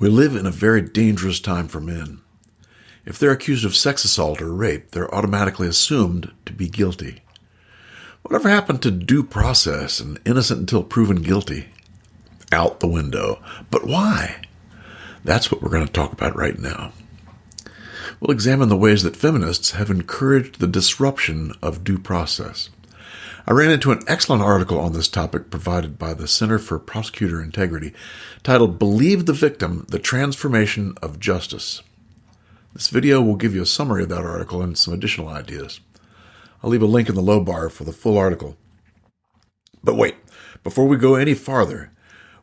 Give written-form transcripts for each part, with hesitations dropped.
We live in a very dangerous time for men. If they're accused of sex assault or rape, they're automatically assumed to be guilty. Whatever happened to due process and innocent until proven guilty? Out the window. But why? That's what we're going to talk about right now. We'll examine the ways that feminists have encouraged the disruption of due process. I ran into an excellent article on this topic provided by the Center for Prosecutor Integrity titled "Believe the Victim, the Transformation of Justice." This video will give you a summary of that article and some additional ideas. I'll leave a link in the low bar for the full article. But wait, before we go any farther,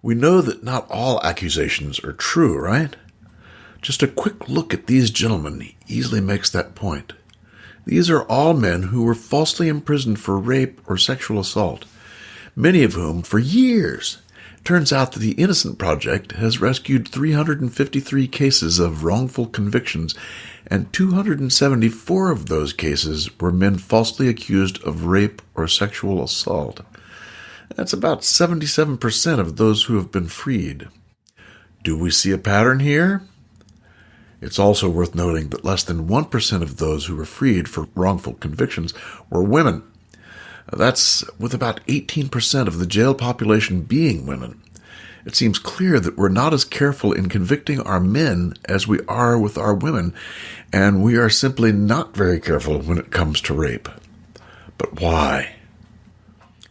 we know that not all accusations are true, right? Just a quick look at these gentlemen easily makes that point. These are all men who were falsely imprisoned for rape or sexual assault, many of whom for years. Turns out that the Innocent Project has rescued 353 cases of wrongful convictions, and 274 of those cases were men falsely accused of rape or sexual assault. That's about 77% of those who have been freed. Do we see a pattern here? It's also worth noting that less than 1% of those who were freed for wrongful convictions were women. That's with about 18% of the jail population being women. It seems clear that we're not as careful in convicting our men as we are with our women, and we are simply not very careful when it comes to rape. But why?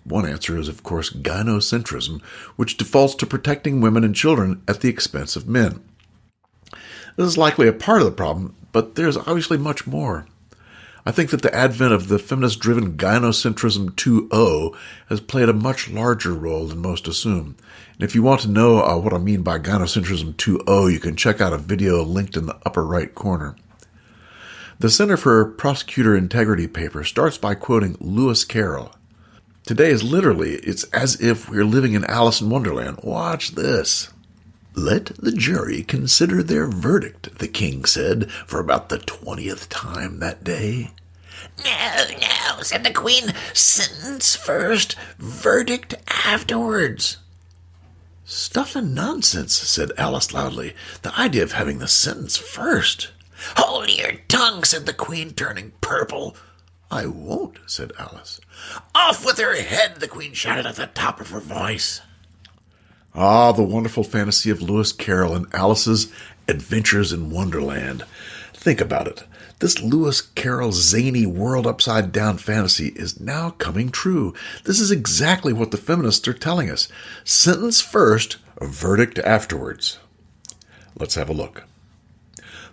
One answer is, of course, gynocentrism, which defaults to protecting women and children at the expense of men. This is likely a part of the problem, but there's obviously much more. I think that the advent of the feminist-driven gynocentrism 2.0 has played a much larger role than most assume. And if you want to know what I mean by gynocentrism 2.0, you can check out a video linked in the upper right corner. The Center for Prosecutor Integrity paper starts by quoting Lewis Carroll. Today is literally, it's as if we're living in Alice in Wonderland. Watch this. "Let the jury consider their verdict," the king said for about the 20th time that day. No, said the queen. Sentence first, verdict afterwards. "Stuff and nonsense," said Alice loudly. "The idea of having the sentence first." Hold your tongue, said the queen, turning purple. "I won't," said Alice. Off with her head, the queen shouted at the top of her voice. Ah, the wonderful fantasy of Lewis Carroll and Alice's Adventures in Wonderland. Think about it. This Lewis Carroll zany world upside-down fantasy is now coming true. This is exactly what the feminists are telling us. Sentence first, verdict afterwards. Let's have a look.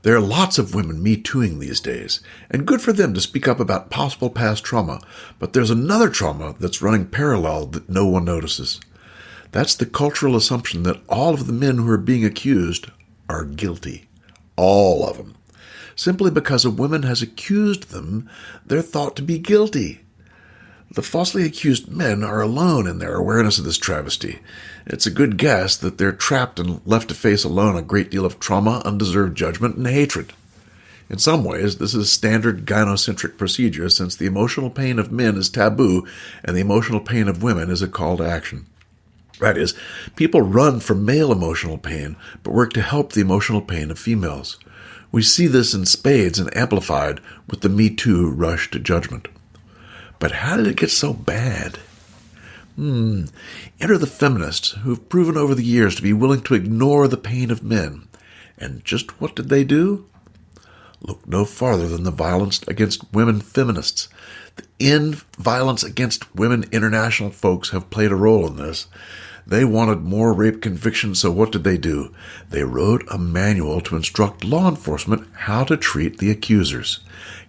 There are lots of women Me-Tooing these days, and good for them to speak up about possible past trauma, but there's another trauma that's running parallel that no one notices. That's the cultural assumption that all of the men who are being accused are guilty. All of them. Simply because a woman has accused them, they're thought to be guilty. The falsely accused men are alone in their awareness of this travesty. It's a good guess that they're trapped and left to face alone a great deal of trauma, undeserved judgment, and hatred. In some ways, this is standard gynocentric procedure, since the emotional pain of men is taboo and the emotional pain of women is a call to action. That is, people run from male emotional pain, but work to help the emotional pain of females. We see this in spades and amplified with the Me Too rush to judgment. But how did it get so bad? Enter the feminists who've proven over the years to be willing to ignore the pain of men. And just what did they do? Look no farther than the Violence Against Women Feminists. The Violence Against Women International folks have played a role in this. They wanted more rape convictions, so what did they do? They wrote a manual to instruct law enforcement how to treat the accusers.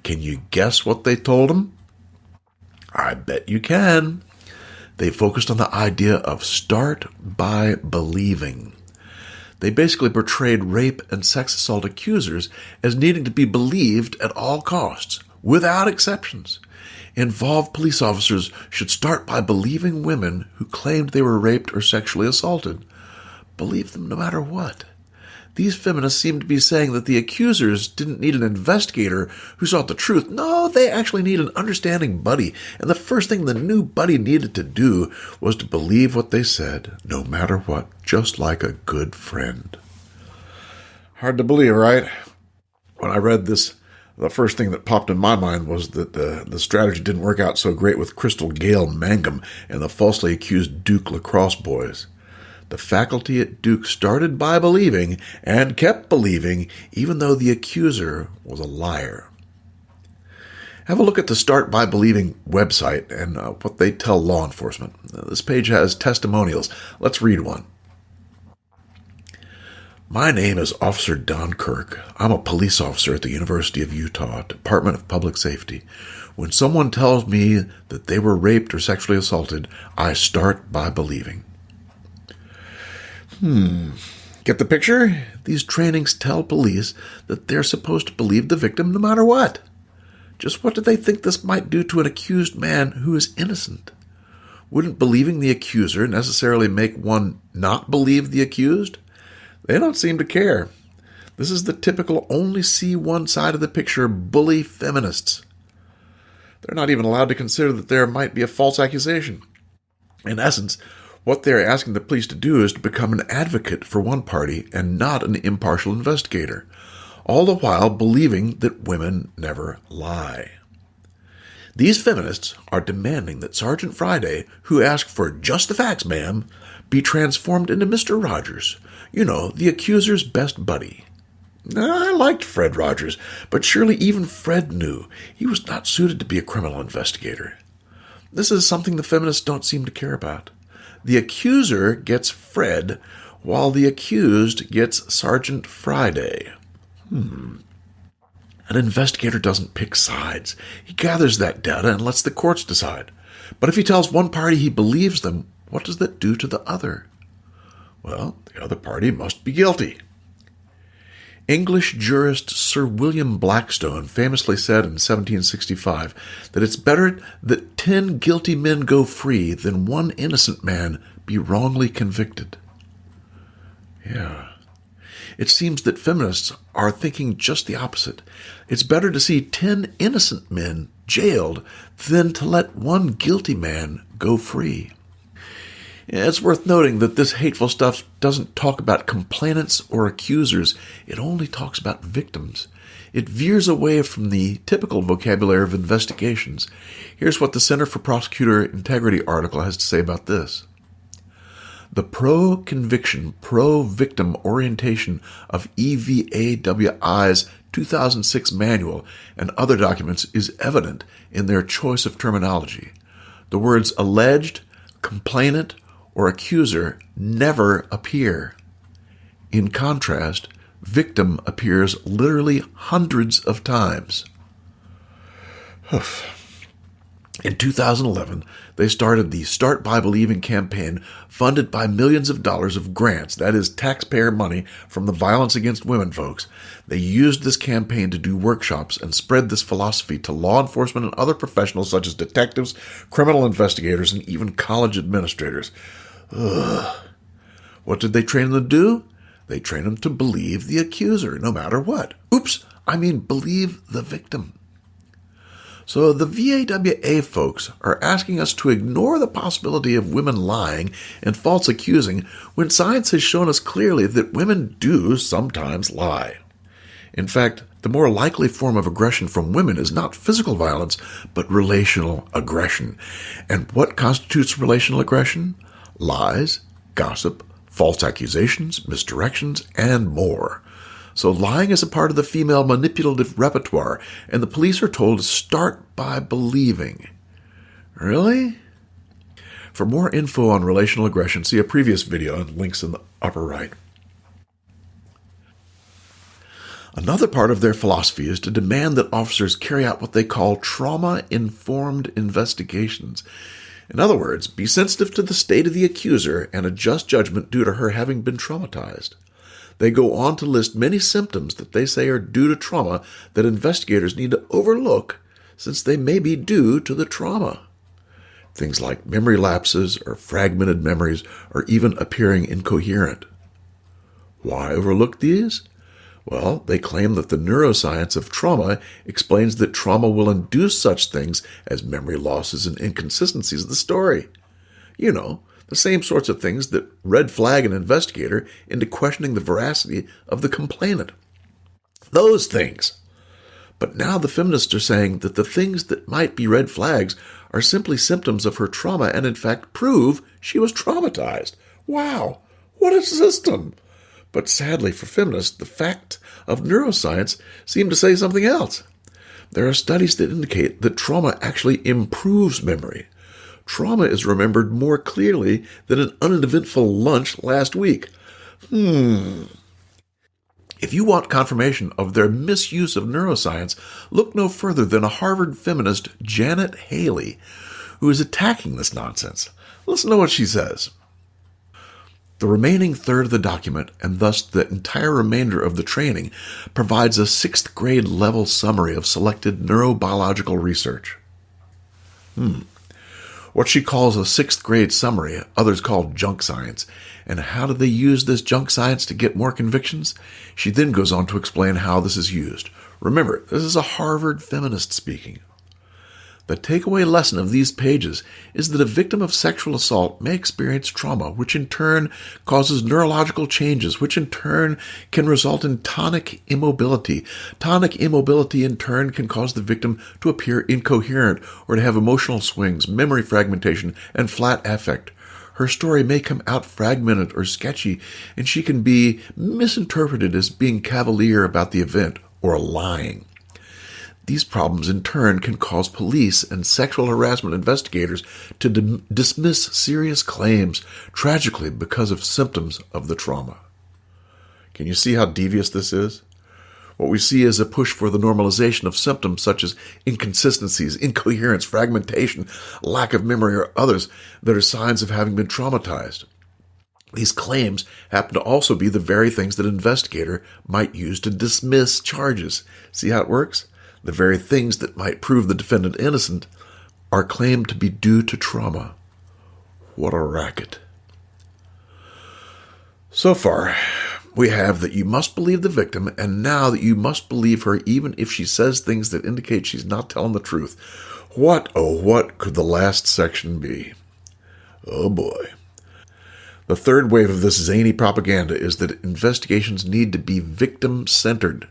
Can you guess what they told them? I bet you can. They focused on the idea of start by believing. They basically portrayed rape and sex assault accusers as needing to be believed at all costs, without exceptions. Involved police officers should start by believing women who claimed they were raped or sexually assaulted. Believe them no matter what. These feminists seem to be saying that the accusers didn't need an investigator who sought the truth. No, they actually need an understanding buddy. And the first thing the new buddy needed to do was to believe what they said, no matter what, just like a good friend. Hard to believe, right? When I read this, the first thing that popped in my mind was that the strategy didn't work out so great with Crystal Gail Mangum and the falsely accused Duke lacrosse boys. The faculty at Duke started by believing and kept believing, even though the accuser was a liar. Have a look at the Start By Believing website and what they tell law enforcement. This page has testimonials. Let's read one. My name is Officer Don Kirk. I'm a police officer at the University of Utah, Department of Public Safety. When someone tells me that they were raped or sexually assaulted, I start by believing. Get the picture? These trainings tell police that they're supposed to believe the victim no matter what. Just what do they think this might do to an accused man who is innocent? Wouldn't believing the accuser necessarily make one not believe the accused? They don't seem to care. This is the typical only see one side of the picture bully feminists. They're not even allowed to consider that there might be a false accusation. In essence, what they're asking the police to do is to become an advocate for one party and not an impartial investigator, all the while believing that women never lie. These feminists are demanding that Sergeant Friday, who asked for just the facts, ma'am, be transformed into Mr. Rogers, the accuser's best buddy. I liked Fred Rogers, but surely even Fred knew he was not suited to be a criminal investigator. This is something the feminists don't seem to care about. The accuser gets Fred, while the accused gets Sergeant Friday. An investigator doesn't pick sides. He gathers that data and lets the courts decide. But if he tells one party he believes them, what does that do to the other? Well, the other party must be guilty. English jurist Sir William Blackstone famously said in 1765 that it's better that 10 guilty men go free than one innocent man be wrongly convicted. Yeah. It seems that feminists are thinking just the opposite. It's better to see 10 innocent men jailed than to let one guilty man go free. It's worth noting that this hateful stuff doesn't talk about complainants or accusers. It only talks about victims. It veers away from the typical vocabulary of investigations. Here's what the Center for Prosecutor Integrity article has to say about this. The pro-conviction, pro-victim orientation of EVAWI's 2006 manual and other documents is evident in their choice of terminology. The words alleged, complainant, or accuser never appear. In contrast, victim appears literally hundreds of times. In 2011, they started the Start By Believing campaign funded by millions of dollars of grants, that is, taxpayer money from the Violence Against Women folks. They used this campaign to do workshops and spread this philosophy to law enforcement and other professionals such as detectives, criminal investigators, and even college administrators. What did they train them to do? They trained them to believe the accuser, no matter what. Believe the victim. So the VAWA folks are asking us to ignore the possibility of women lying and false accusing when science has shown us clearly that women do sometimes lie. In fact, the more likely form of aggression from women is not physical violence, but relational aggression. And what constitutes relational aggression? Lies, gossip, false accusations, misdirections, and more. So lying is a part of the female manipulative repertoire, and the police are told to start by believing. Really? For more info on relational aggression, see a previous video and links in the upper right. Another part of their philosophy is to demand that officers carry out what they call trauma-informed investigations. In other words, be sensitive to the state of the accuser and adjust judgment due to her having been traumatized. They go on to list many symptoms that they say are due to trauma that investigators need to overlook since they may be due to the trauma. Things like memory lapses or fragmented memories or even appearing incoherent. Why overlook these? Well, they claim that the neuroscience of trauma explains that trauma will induce such things as memory losses and inconsistencies of the story. The same sorts of things that red flag an investigator into questioning the veracity of the complainant. Those things. But now the feminists are saying that the things that might be red flags are simply symptoms of her trauma and in fact prove she was traumatized. Wow, what a system! But sadly for feminists, the fact of neuroscience seem to say something else. There are studies that indicate that trauma actually improves memory. Trauma is remembered more clearly than an uneventful lunch last week. If you want confirmation of their misuse of neuroscience, look no further than a Harvard feminist, Janet Haley, who is attacking this nonsense. Listen to what she says. The remaining third of the document, and thus the entire remainder of the training, provides a 6th grade level summary of selected neurobiological research. What she calls a 6th grade summary, others call junk science. And how do they use this junk science to get more convictions? She then goes on to explain how this is used. Remember, this is a Harvard feminist speaking. The takeaway lesson of these pages is that a victim of sexual assault may experience trauma, which in turn causes neurological changes, which in turn can result in tonic immobility. Tonic immobility in turn can cause the victim to appear incoherent or to have emotional swings, memory fragmentation, and flat affect. Her story may come out fragmented or sketchy, and she can be misinterpreted as being cavalier about the event or lying. These problems, in turn, can cause police and sexual harassment investigators to dismiss serious claims, tragically because of symptoms of the trauma. Can you see how devious this is? What we see is a push for the normalization of symptoms such as inconsistencies, incoherence, fragmentation, lack of memory, or others that are signs of having been traumatized. These claims happen to also be the very things that an investigator might use to dismiss charges. See how it works? The very things that might prove the defendant innocent are claimed to be due to trauma. What a racket. So far, we have that you must believe the victim, and now that you must believe her even if she says things that indicate she's not telling the truth. What, oh what could the last section be? Oh boy. The third wave of this zany propaganda is that investigations need to be victim-centered.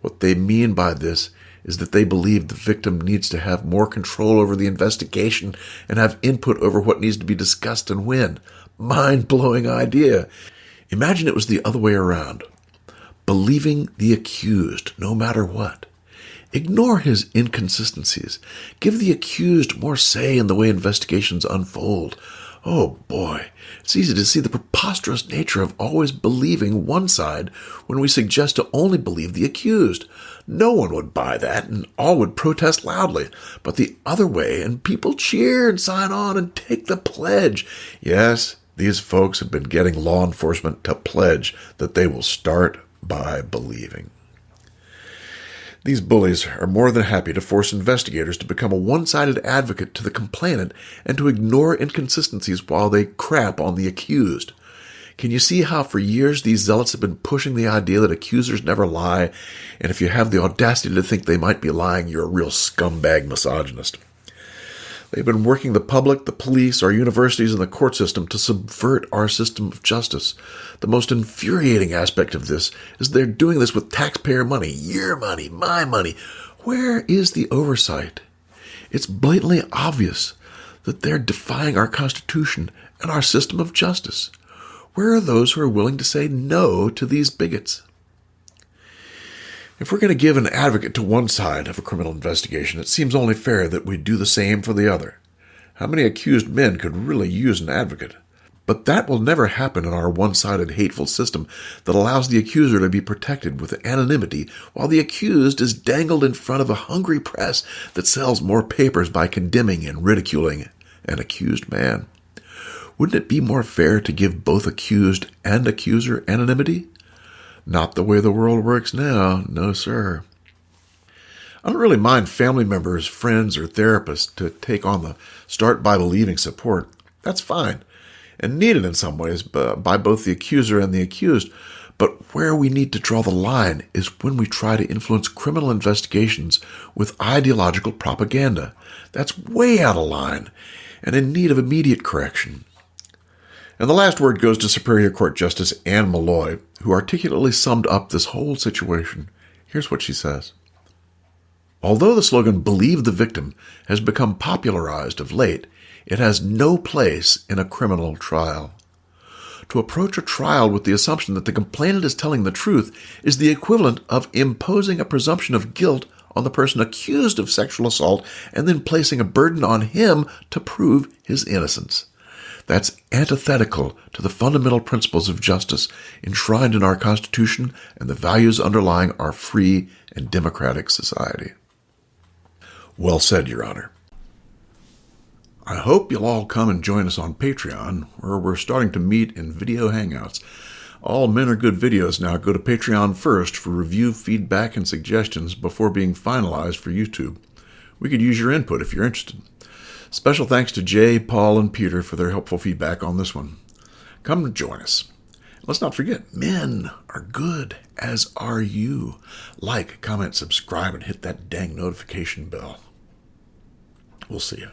What they mean by this is that they believe the victim needs to have more control over the investigation and have input over what needs to be discussed and when. Mind-blowing idea. Imagine it was the other way around. Believing the accused, no matter what. Ignore his inconsistencies. Give the accused more say in the way investigations unfold. Oh boy, it's easy to see the preposterous nature of always believing one side when we suggest to only believe the accused. No one would buy that, and all would protest loudly. But the other way, and people cheer and sign on and take the pledge. Yes, these folks have been getting law enforcement to pledge that they will start by believing. These bullies are more than happy to force investigators to become a one-sided advocate to the complainant and to ignore inconsistencies while they crap on the accused. Can you see how for years these zealots have been pushing the idea that accusers never lie, and if you have the audacity to think they might be lying, you're a real scumbag misogynist. They've been working the public, the police, our universities, and the court system to subvert our system of justice. The most infuriating aspect of this is they're doing this with taxpayer money, your money, my money. Where is the oversight? It's blatantly obvious that they're defying our Constitution and our system of justice. Where are those who are willing to say no to these bigots? If we're going to give an advocate to one side of a criminal investigation, it seems only fair that we do the same for the other. How many accused men could really use an advocate? But that will never happen in our one-sided hateful system that allows the accuser to be protected with anonymity while the accused is dangled in front of a hungry press that sells more papers by condemning and ridiculing an accused man. Wouldn't it be more fair to give both accused and accuser anonymity? Not the way the world works now, no sir. I don't really mind family members, friends, or therapists to take on the start by believing support. That's fine, and needed in some ways by both the accuser and the accused. But where we need to draw the line is when we try to influence criminal investigations with ideological propaganda. That's way out of line and in need of immediate correction. And the last word goes to Superior Court Justice Anne Malloy, who articulately summed up this whole situation. Here's what she says. Although the slogan, "Believe the victim," has become popularized of late, it has no place in a criminal trial. To approach a trial with the assumption that the complainant is telling the truth is the equivalent of imposing a presumption of guilt on the person accused of sexual assault and then placing a burden on him to prove his innocence. That's antithetical to the fundamental principles of justice enshrined in our Constitution and the values underlying our free and democratic society. Well said, Your Honor. I hope you'll all come and join us on Patreon, where we're starting to meet in video hangouts. All Men Are Good videos now go to Patreon first for review, feedback, and suggestions before being finalized for YouTube. We could use your input if you're interested. Special thanks to Jay, Paul, and Peter for their helpful feedback on this one. Come and join us. Let's not forget, men are good, as are you. Like, comment, subscribe, and hit that dang notification bell. We'll see you.